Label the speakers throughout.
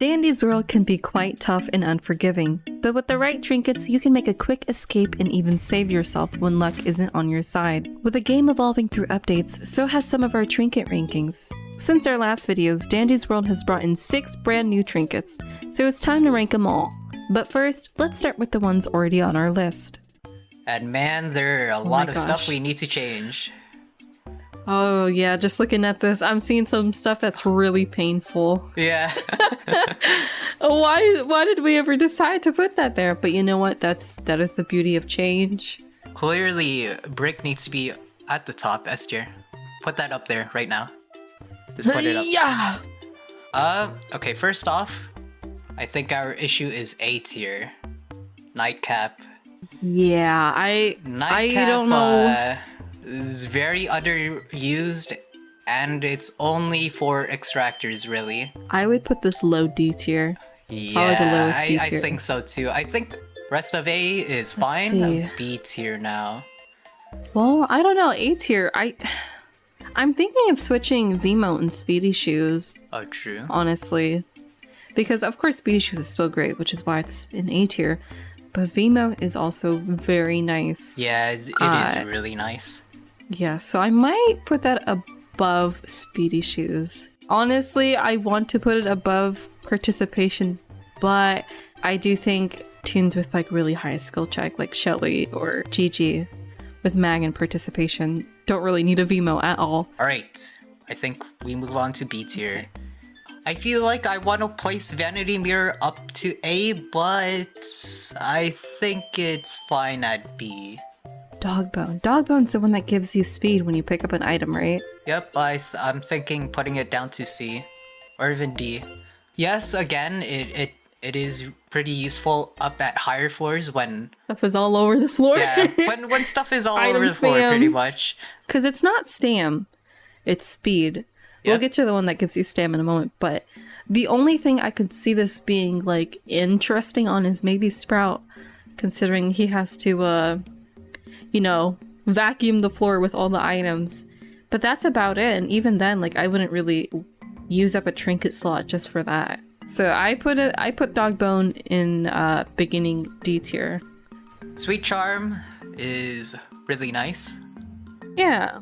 Speaker 1: Dandy's world can be quite tough and unforgiving, but with the right trinkets, you can make a quick escape and even save yourself when luck isn't on your side. With the game evolving through updates, so has some of our trinket rankings. Since our last videos, Dandy's world has brought in 6 brand new trinkets, so it's time to rank them all. But first, let's start with the ones already on our list.
Speaker 2: And man, there are a lot of stuff we need to change.
Speaker 1: Oh yeah, just looking at this, I'm seeing some stuff that's really painful.
Speaker 2: Yeah.
Speaker 1: Why did we ever decide to put that there? But you know what? That is the beauty of change.
Speaker 2: Clearly, brick needs to be at the top, S tier. Put that up there right now. Just put it up.
Speaker 1: Yeah.
Speaker 2: Okay, first off, I think our issue is A tier. Nightcap.
Speaker 1: Yeah, I don't know.
Speaker 2: Is very underused, and it's only for extractors, really.
Speaker 1: I would put this low D tier. Probably the lowest D tier.
Speaker 2: I think so too. I think rest of A is fine. B tier now.
Speaker 1: Well, I don't know. A tier. I'm thinking of switching Vimo and Speedy Shoes.
Speaker 2: Oh, true.
Speaker 1: Honestly, because of course Speedy Shoes is still great, which is why it's in A tier. But Vimo is also very nice.
Speaker 2: Yeah, it is really nice.
Speaker 1: Yeah, so I might put that above Speedy Shoes. Honestly, I want to put it above Participation, but I do think tunes with like really high skill check, like Shelly or Gigi, with Mag and Participation, don't really need a Vimo at all.
Speaker 2: Alright, I think we move on to B tier. I feel like I want to place Vanity Mirror up to A, but I think it's fine at B.
Speaker 1: Dogbone. Dogbone's the one that gives you speed when you pick up an item, right?
Speaker 2: Yep, I'm thinking putting it down to C. Or even D. Yes, again, it is pretty useful up at higher floors when...
Speaker 1: Stuff is all over the floor.
Speaker 2: Yeah, when stuff is all over the floor, pretty much.
Speaker 1: Because it's not stam, it's speed. We'll get to the one that gives you stam in a moment, but the only thing I could see this being, like, interesting on is maybe Sprout, considering he has to, you know, vacuum the floor with all the items. But that's about it, and even then, like, I wouldn't really use up a trinket slot just for that. So I put Dogbone in beginning D tier.
Speaker 2: Sweet Charm is really nice.
Speaker 1: Yeah.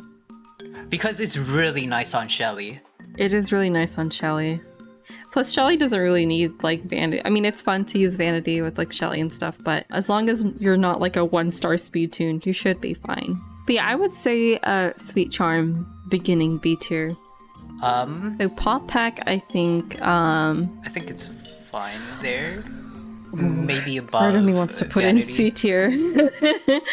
Speaker 2: Because it's really nice on Shelly.
Speaker 1: It is really nice on Shelly. Plus, Shelly doesn't really need, like, Vanity. I mean, it's fun to use Vanity with, like, Shelly and stuff, but as long as you're not, like, a 1-star speed tune, you should be fine. But yeah, I would say Sweet Charm, beginning B tier. So Pop Pack, I think
Speaker 2: it's fine there. Maybe above.
Speaker 1: Part of me wants to put
Speaker 2: Vanity.
Speaker 1: in C tier.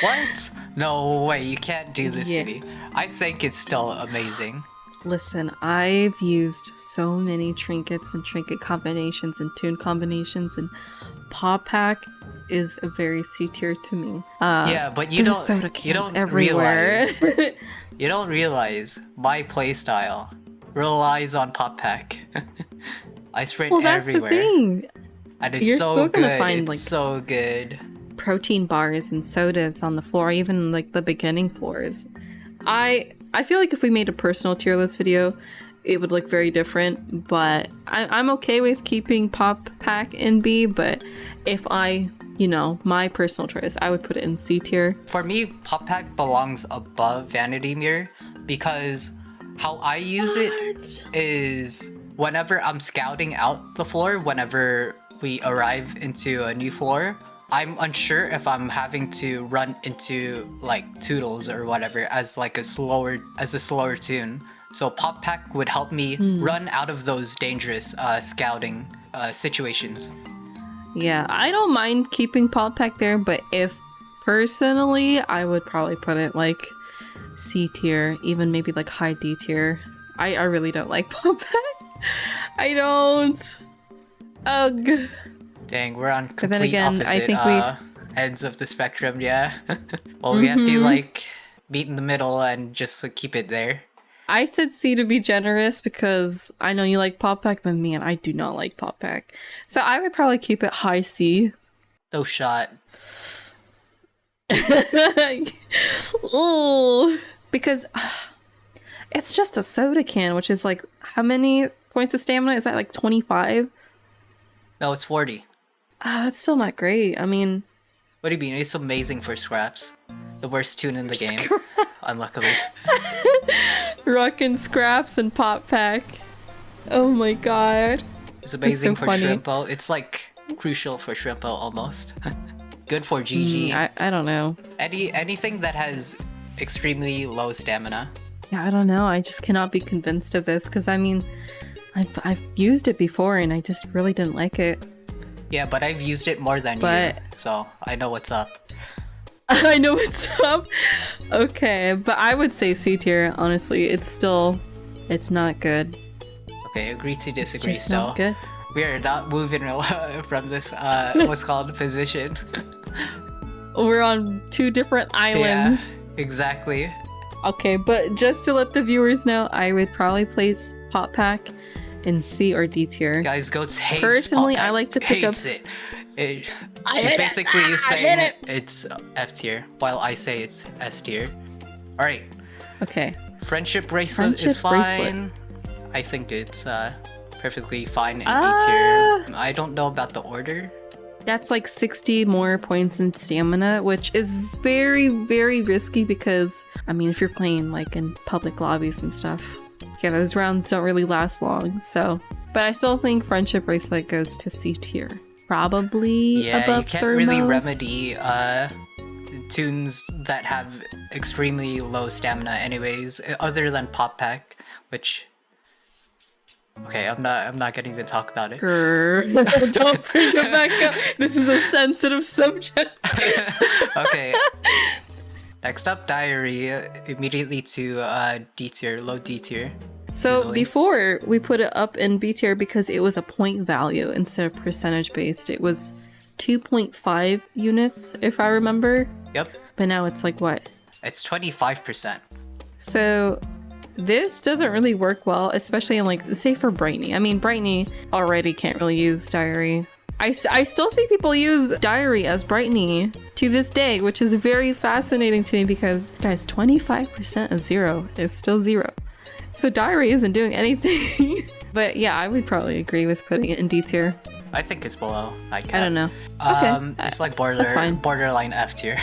Speaker 2: What? No way, you can't do this to me. I think it's still amazing.
Speaker 1: Listen, I've used so many trinkets and trinket combinations and tune combinations, and Pop Pack is a very C tier to me.
Speaker 2: Yeah, but you don't
Speaker 1: everywhere.
Speaker 2: You don't realize my playstyle relies on Pop Pack. I sprint everywhere.
Speaker 1: That's the thing.
Speaker 2: And it's
Speaker 1: You're
Speaker 2: so
Speaker 1: still
Speaker 2: good.
Speaker 1: gonna find,
Speaker 2: it's
Speaker 1: like,
Speaker 2: so good.
Speaker 1: Protein bars and sodas on the floor, even like the beginning floors. I feel like if we made a personal tier list video, it would look very different, but I'm okay with keeping Pop Pack in B, but if my personal choice, I would put it in C tier.
Speaker 2: For me, Pop Pack belongs above Vanity Mirror because how I use it is whenever I'm scouting out the floor, whenever we arrive into a new floor, I'm unsure if I'm having to run into like Toodles or whatever as a slower tune. So Pop Pack would help me run out of those dangerous scouting situations.
Speaker 1: Yeah, I don't mind keeping Pop Pack there, but if personally, I would probably put it like C tier, even maybe like high D tier. I really don't like Pop Pack. I don't. Ugh.
Speaker 2: Dang, we're on complete
Speaker 1: but then again,
Speaker 2: opposite
Speaker 1: I think
Speaker 2: ends of the spectrum, yeah. Well, we have to like meet in the middle and just keep it there.
Speaker 1: I said C to be generous because I know you like Pop Pack, but man, I do not like Pop Pack. So I would probably keep it high C.
Speaker 2: No shot.
Speaker 1: Ooh, because it's just a soda can, which is like, how many points of stamina? Is that like 25?
Speaker 2: No, it's 40.
Speaker 1: That's still not great. I mean,
Speaker 2: What do you mean? It's amazing for scraps. The worst tune in the game, unluckily.
Speaker 1: Rockin' Scraps and Pop Pack. Oh my god.
Speaker 2: It's amazing
Speaker 1: so
Speaker 2: for
Speaker 1: funny.
Speaker 2: Shrimpo. It's like crucial for Shrimpo almost. Good for GG.
Speaker 1: I don't know.
Speaker 2: Anything that has extremely low stamina.
Speaker 1: Yeah, I don't know. I just cannot be convinced of this because I mean, I've used it before and I just really didn't like it.
Speaker 2: Yeah, but I've used it more than you, so I know what's up.
Speaker 1: I know what's up. Okay, but I would say C tier. Honestly, it's not good.
Speaker 2: Okay, agree to disagree
Speaker 1: It's just
Speaker 2: still.
Speaker 1: not good.
Speaker 2: We are not moving from this what's called position.
Speaker 1: We're on two different islands.
Speaker 2: Yeah, exactly.
Speaker 1: Okay, but just to let the viewers know, I would probably place Pop Pack in C or D tier.
Speaker 2: Guys, Goats hates
Speaker 1: Personally,
Speaker 2: Pop Pack.
Speaker 1: I like to pick up.
Speaker 2: Hates it. She's basically saying it's F tier, while I say it's S tier. All right.
Speaker 1: Okay.
Speaker 2: Friendship bracelet is
Speaker 1: Friendship
Speaker 2: fine. I think it's perfectly fine in B tier. I don't know about the order.
Speaker 1: That's like 60 more points in stamina, which is very, very risky because, I mean, if you're playing like in public lobbies and stuff, yeah, those rounds don't really last long. So, but I still think Friendship Bracelet goes to C tier. Probably above
Speaker 2: you can't
Speaker 1: Thermos.
Speaker 2: really remedy tunes that have extremely low stamina anyways, other than Pop Pack, which... Okay, I'm not gonna even talk about it.
Speaker 1: Don't bring it back up. This is a sensitive subject.
Speaker 2: Okay. Next up, Diary. Immediately to D tier, low D tier.
Speaker 1: So
Speaker 2: easily.
Speaker 1: before we put it up in B tier because it was a point value instead of percentage based. It was 2.5 units, if I remember.
Speaker 2: Yep.
Speaker 1: But now it's like what?
Speaker 2: It's 25%.
Speaker 1: So this doesn't really work well, especially in like, say for Brightney. I mean, Brightney already can't really use Diary. I still see people use Diary as Brightney to this day, which is very fascinating to me because, guys, 25% of 0 is still 0. So Diary isn't doing anything. But yeah, I would probably agree with putting it in D tier.
Speaker 2: I think it's below. I
Speaker 1: don't know. Okay.
Speaker 2: It's like
Speaker 1: fine.
Speaker 2: borderline F tier.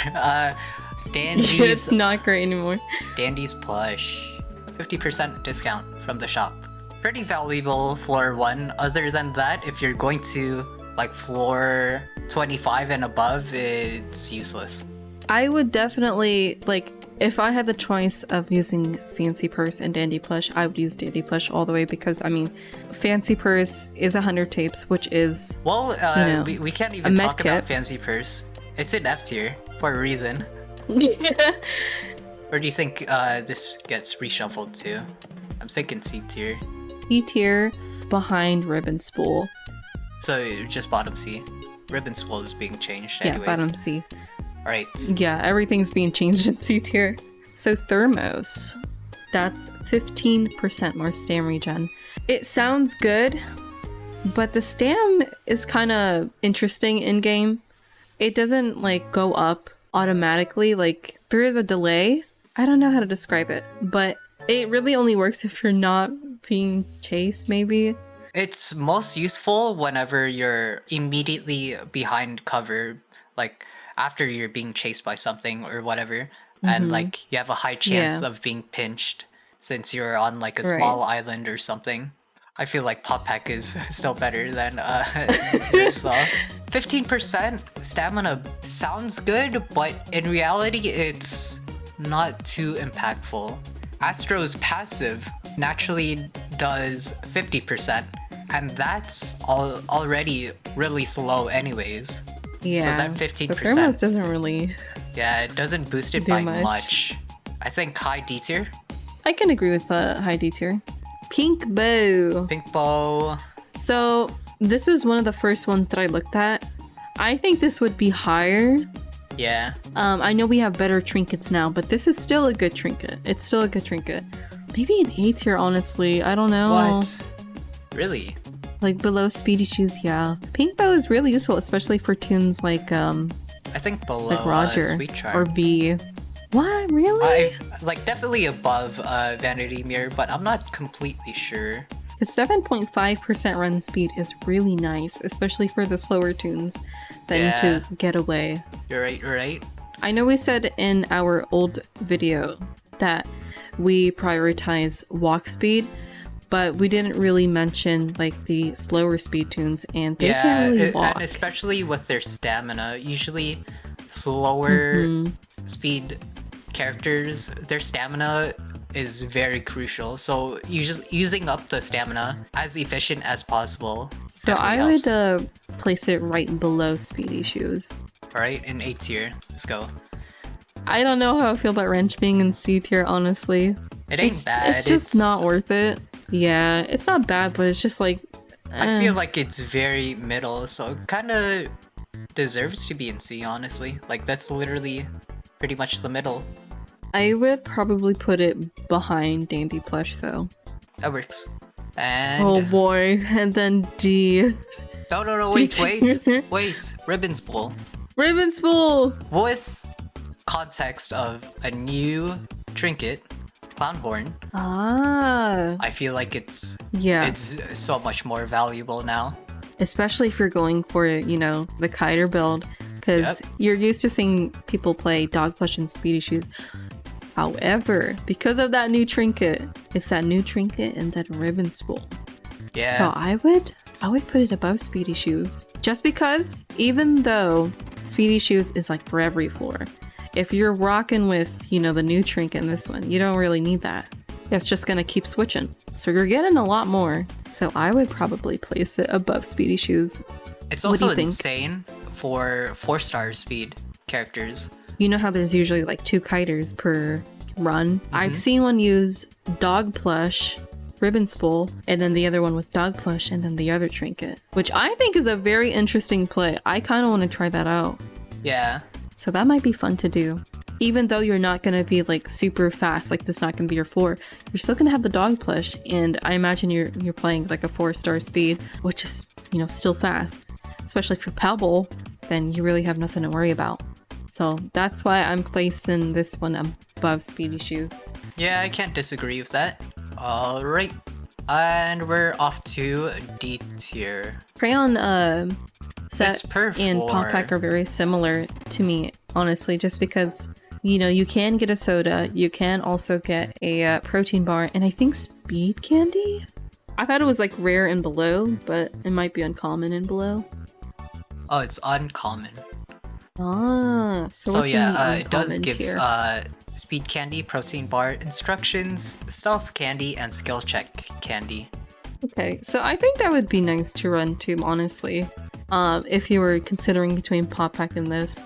Speaker 2: Dandy's
Speaker 1: It's not great anymore.
Speaker 2: Dandy's plush. 50% discount from the shop. Pretty valuable floor 1. Other than that, if you're going to like floor 25 and above, it's useless.
Speaker 1: I would definitely, like, if I had the choice of using Fancy Purse and Dandy Plush, I would use Dandy Plush all the way because, I mean, Fancy Purse is 100 tapes, which is,
Speaker 2: well, we can't even talk about Fancy Purse. It's in F tier for a reason. Where do you think this gets reshuffled to? I'm thinking C tier.
Speaker 1: C tier behind Ribbon Spool.
Speaker 2: So just bottom C. Ribbon Spool is being changed anyways.
Speaker 1: Yeah, bottom C.
Speaker 2: Alright.
Speaker 1: Yeah, everything's being changed in C tier. So Thermos. That's 15% more stam regen. It sounds good, but the stam is kind of interesting in game. It doesn't like go up automatically. Like there is a delay. I don't know how to describe it, but it really only works if you're not being chased, maybe.
Speaker 2: It's most useful whenever you're immediately behind cover, like after you're being chased by something or whatever, and like you have a high chance of being pinched since you're on like a small island or something. I feel like Pop Pack is still better than this. 15% stamina sounds good, but in reality it's not too impactful. Astro's passive naturally does 50%, and that's already really slow anyways.
Speaker 1: Yeah,
Speaker 2: so that 15%.
Speaker 1: But Thermos doesn't really.
Speaker 2: Yeah, it doesn't boost it by much. I think high D tier.
Speaker 1: I can agree with high D tier. Pink Bow.
Speaker 2: Pink Bow.
Speaker 1: So this was one of the first ones that I looked at. I think this would be higher.
Speaker 2: Yeah.
Speaker 1: I know we have better trinkets now, but this is still a good trinket. It's still a good trinket. Maybe an A tier, honestly. I don't know.
Speaker 2: What? Really?
Speaker 1: Like below Speedy Shoes, yeah. Pink Bow is really useful, especially for tunes like
Speaker 2: I think below
Speaker 1: like Roger
Speaker 2: Sweet Charm.
Speaker 1: or V. What? Really?
Speaker 2: Like definitely above Vanity Mirror, but I'm not completely sure.
Speaker 1: The 7.5% run speed is really nice, especially for the slower tunes that need to get away.
Speaker 2: You're right, you're right.
Speaker 1: I know we said in our old video that we prioritize walk speed, but we didn't really mention like the slower speed tunes, and they can't really walk.
Speaker 2: And especially with their stamina. Usually slower speed characters, their stamina is very crucial. So using up the stamina as efficient as possible.
Speaker 1: So I would place it right below Speedy Shoes.
Speaker 2: Alright, in A tier. Let's go.
Speaker 1: I don't know how I feel about Wrench being in C tier, honestly.
Speaker 2: It ain't bad.
Speaker 1: It's just not worth it. Yeah, it's not bad, but it's just like...
Speaker 2: I feel like it's very middle, so it kind of deserves to be in C, honestly. Like, that's literally pretty much the middle.
Speaker 1: I would probably put it behind Dandy Plush, though.
Speaker 2: That works. And...
Speaker 1: oh boy, and then D.
Speaker 2: No, wait. Ribbon Spool.
Speaker 1: Ribbon Spool!
Speaker 2: With context of a new trinket, Clownborn. I feel like it's so much more valuable now.
Speaker 1: Especially if you're going for, you know, the kiter build. Because you're used to seeing people play Dog Plush and Speedy Shoes. However, because of that new trinket, it's that new trinket and that ribbon spool.
Speaker 2: Yeah.
Speaker 1: So I would put it above Speedy Shoes. Just because, even though Speedy Shoes is like for every floor, if you're rocking with, you know, the new trinket in this one, you don't really need that. It's just gonna keep switching. So you're getting a lot more. So I would probably place it above Speedy Shoes.
Speaker 2: It's also insane for 4-star speed characters.
Speaker 1: You know how there's usually like 2 kiters per run? I've seen one use Dog Plush, Ribbon Spool, and then the other one with Dog Plush and then the other trinket, which I think is a very interesting play. I kind of want to try that out.
Speaker 2: Yeah.
Speaker 1: So that might be fun to do. Even though you're not going to be like super fast, like this not going to be your floor, you're still going to have the Dog Plush, and I imagine you're playing like a 4-star speed, which is, you know, still fast. Especially for Pebble, then you really have nothing to worry about. So that's why I'm placing this one above Speedy Shoes.
Speaker 2: Yeah, I can't disagree with that. Alright. And we're off to D tier.
Speaker 1: Crayon set and
Speaker 2: floor.
Speaker 1: Pop Pack are very similar to me, honestly, just because, you know, you can get a soda, you can also get a protein bar, and I think speed candy? I thought it was like rare and below, but it might be uncommon and below.
Speaker 2: Oh, it's uncommon.
Speaker 1: Ah,
Speaker 2: so yeah, it does give speed candy, protein bar, instructions, stealth candy, and skill check candy.
Speaker 1: Okay, so I think that would be nice to run too, honestly. If you were considering between Pop Pack and this,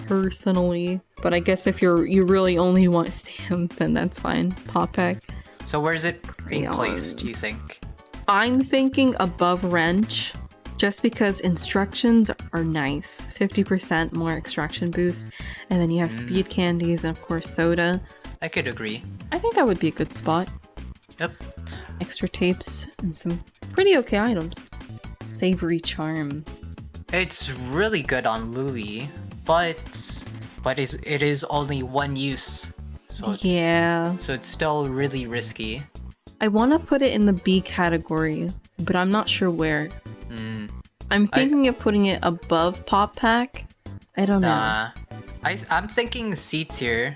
Speaker 1: personally. But I guess if you really only want Stam, then that's fine. Pop Pack.
Speaker 2: So where's it being placed, do you think?
Speaker 1: I'm thinking above Wrench. Just because instructions are nice. 50% more extraction boost. And then you have speed candies and of course soda.
Speaker 2: I could agree. I
Speaker 1: think that would be a good spot.
Speaker 2: Yep.
Speaker 1: Extra tapes and some pretty okay items. Savory Charm.
Speaker 2: It's really good on Louis, but it is only one use. So it's still really risky. I
Speaker 1: want to put it in the B category, but I'm not sure where. I'm thinking of putting it above Pop Pack. I don't know.
Speaker 2: I'm thinking C tier.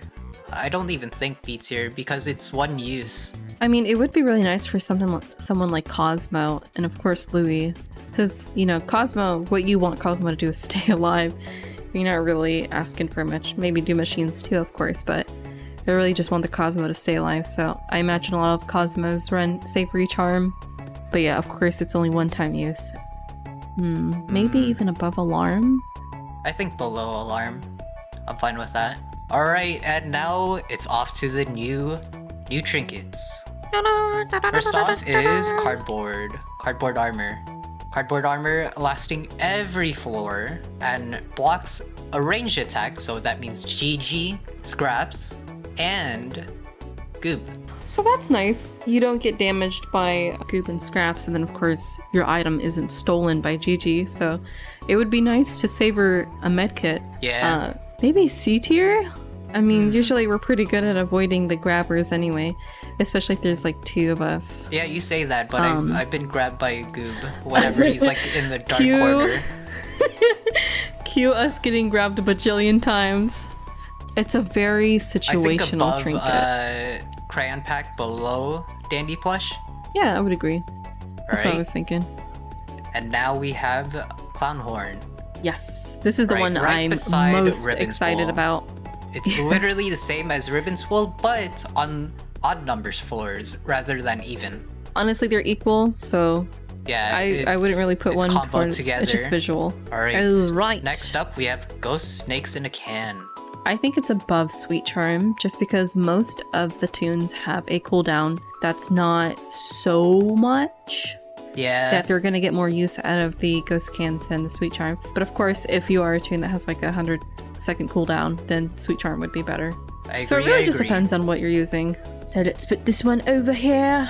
Speaker 2: I don't even think B tier because it's one use.
Speaker 1: I mean, it would be really nice for someone like Cosmo and of course Louis. Because, you know, Cosmo, what you want Cosmo to do is stay alive. You're not really asking for much. Maybe do machines too, of course, but I really just want the Cosmo to stay alive. So I imagine a lot of Cosmos run Savory Charm. But yeah, of course, it's only one-time use. Maybe even above Alarm?
Speaker 2: I think below Alarm. I'm fine with that. Alright, and now it's off to the new trinkets. First off is Cardboard Armor. Cardboard Armor lasting every floor and blocks a ranged attack, so that means GG, Scraps, and Goop.
Speaker 1: So that's nice. You don't get damaged by Goop and Scraps, and then of course your item isn't stolen by GG, so it would be nice to savor a medkit.
Speaker 2: Yeah.
Speaker 1: Maybe C tier? I mean, usually we're pretty good at avoiding the grabbers anyway, especially if there's like 2 of us.
Speaker 2: Yeah, you say that, but I've been grabbed by Goob whenever he's like in the dark corner.
Speaker 1: Cue us getting grabbed a bajillion times. It's a very situational trinket.
Speaker 2: Crayon pack below Dandy Plush.
Speaker 1: Yeah, I would agree. That's what I was thinking.
Speaker 2: And now we have Clown Horn.
Speaker 1: Yes, this is the one I'm most excited about.
Speaker 2: It's literally the same as Ribbon Spool, but on odd numbers floors rather than even.
Speaker 1: Honestly, they're equal, so
Speaker 2: yeah,
Speaker 1: I wouldn't really put one
Speaker 2: combo together.
Speaker 1: It's just visual.
Speaker 2: Alright. Next up, we have Ghost Snakes in a Can.
Speaker 1: I think it's above Sweet Charm, just because most of the tunes have a cooldown that's not so much.
Speaker 2: Yeah.
Speaker 1: That they're gonna get more use out of the Ghost Cans than the Sweet Charm. But of course, if you are a tune that has like 100-second cooldown, then Sweet Charm would be better.
Speaker 2: I agree,
Speaker 1: so it really just depends on what you're using. So let's put this one over here.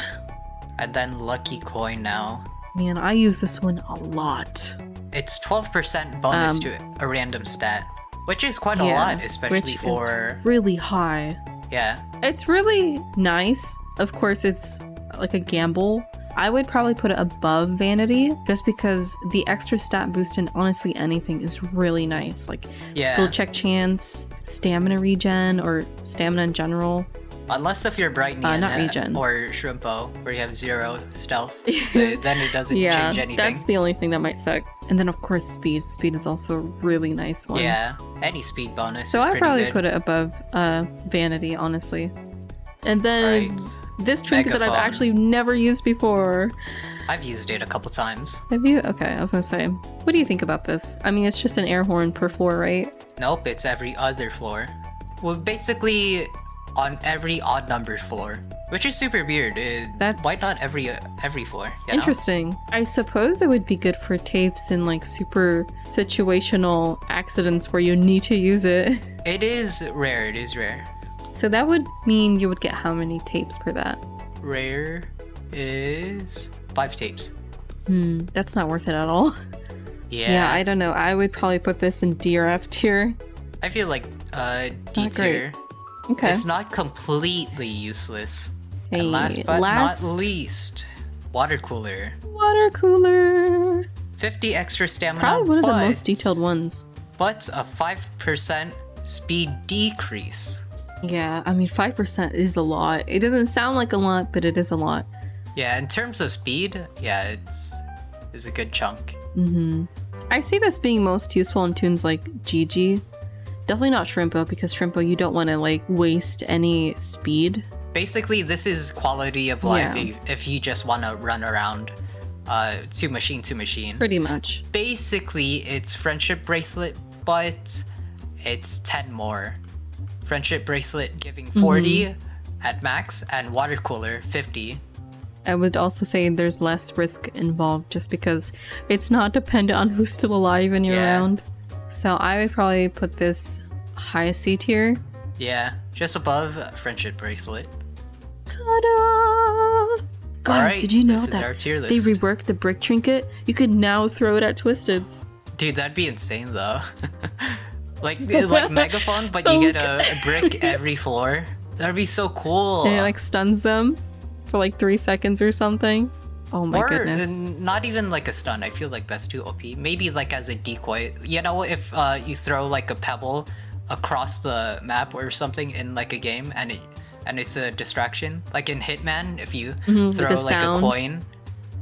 Speaker 2: And then Lucky Coin now.
Speaker 1: Man, I use this one a lot.
Speaker 2: It's 12% bonus to a random stat, which is quite a lot, especially for...
Speaker 1: really high.
Speaker 2: Yeah.
Speaker 1: It's really nice. Of course, it's like a gamble. I would probably put it above Vanity, just because the extra stat boost in honestly anything is really nice. Like skill check chance, stamina regen, or stamina in general.
Speaker 2: Unless if you're Brightney
Speaker 1: not regen.
Speaker 2: Or Shrimpo, where you have 0 stealth, then it doesn't change anything.
Speaker 1: That's the only thing that might suck. And then of course speed. Speed is also a really nice one.
Speaker 2: Yeah, any speed bonus
Speaker 1: so
Speaker 2: is
Speaker 1: I'd probably
Speaker 2: good.
Speaker 1: put it above Vanity, honestly. And then this trinket that I've actually never used before.
Speaker 2: I've used it a couple times.
Speaker 1: Have you? Okay, I was gonna say. What do you think about this? I mean, it's just an air horn per floor, right?
Speaker 2: Nope, it's every other floor. Well, basically on every odd numbered floor, which is super weird. Why not every floor? You know?
Speaker 1: Interesting. I suppose it would be good for tapes in like super situational accidents where you need to use it.
Speaker 2: It is rare. It is rare.
Speaker 1: So that would mean you would get how many tapes per that?
Speaker 2: Rare is 5 tapes.
Speaker 1: That's not worth it at all. Yeah, I don't know. I would probably put this in D or F tier.
Speaker 2: I feel like D tier.
Speaker 1: Okay.
Speaker 2: It's not completely useless.
Speaker 1: Hey,
Speaker 2: and last but not least, Water Cooler.
Speaker 1: Water Cooler.
Speaker 2: 50 extra stamina.
Speaker 1: Probably one of the most detailed ones.
Speaker 2: But a 5% speed decrease.
Speaker 1: Yeah, I mean 5% is a lot. It doesn't sound like a lot, but it is a lot.
Speaker 2: Yeah, in terms of speed, yeah, it's a good chunk.
Speaker 1: I see this being most useful in tunes like GG. Definitely not Shrimpo, because Shrimpo you don't want to like waste any speed.
Speaker 2: Basically, this is quality of life if you just want to run around to machine to machine.
Speaker 1: Pretty much.
Speaker 2: Basically, it's Friendship Bracelet, but it's 10 more. Friendship Bracelet giving 40 at max, and Water Cooler 50.
Speaker 1: I would also say there's less risk involved just because it's not dependent on who's still alive in your round. So I would probably put this high C tier.
Speaker 2: Yeah, just above Friendship Bracelet.
Speaker 1: Ta-da! Guys, did you know that they reworked the brick trinket? You could now throw it at Twisteds.
Speaker 2: Dude, that'd be insane though. like Megaphone, but you get a brick every floor. That'd be so cool.
Speaker 1: And it like stuns them for like 3 seconds or something. Oh my goodness.
Speaker 2: Not even like a stun. I feel like that's too OP. Maybe like as a decoy. You know, if you throw like a pebble across the map or something in like a game and it's a distraction. Like in Hitman, if you throw like a coin,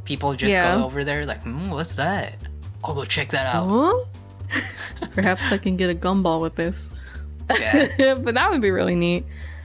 Speaker 2: people just go over there like, what's that? I'll go check that out.
Speaker 1: Huh? Perhaps I can get a gumball with this.
Speaker 2: Yeah.
Speaker 1: But that would be really neat.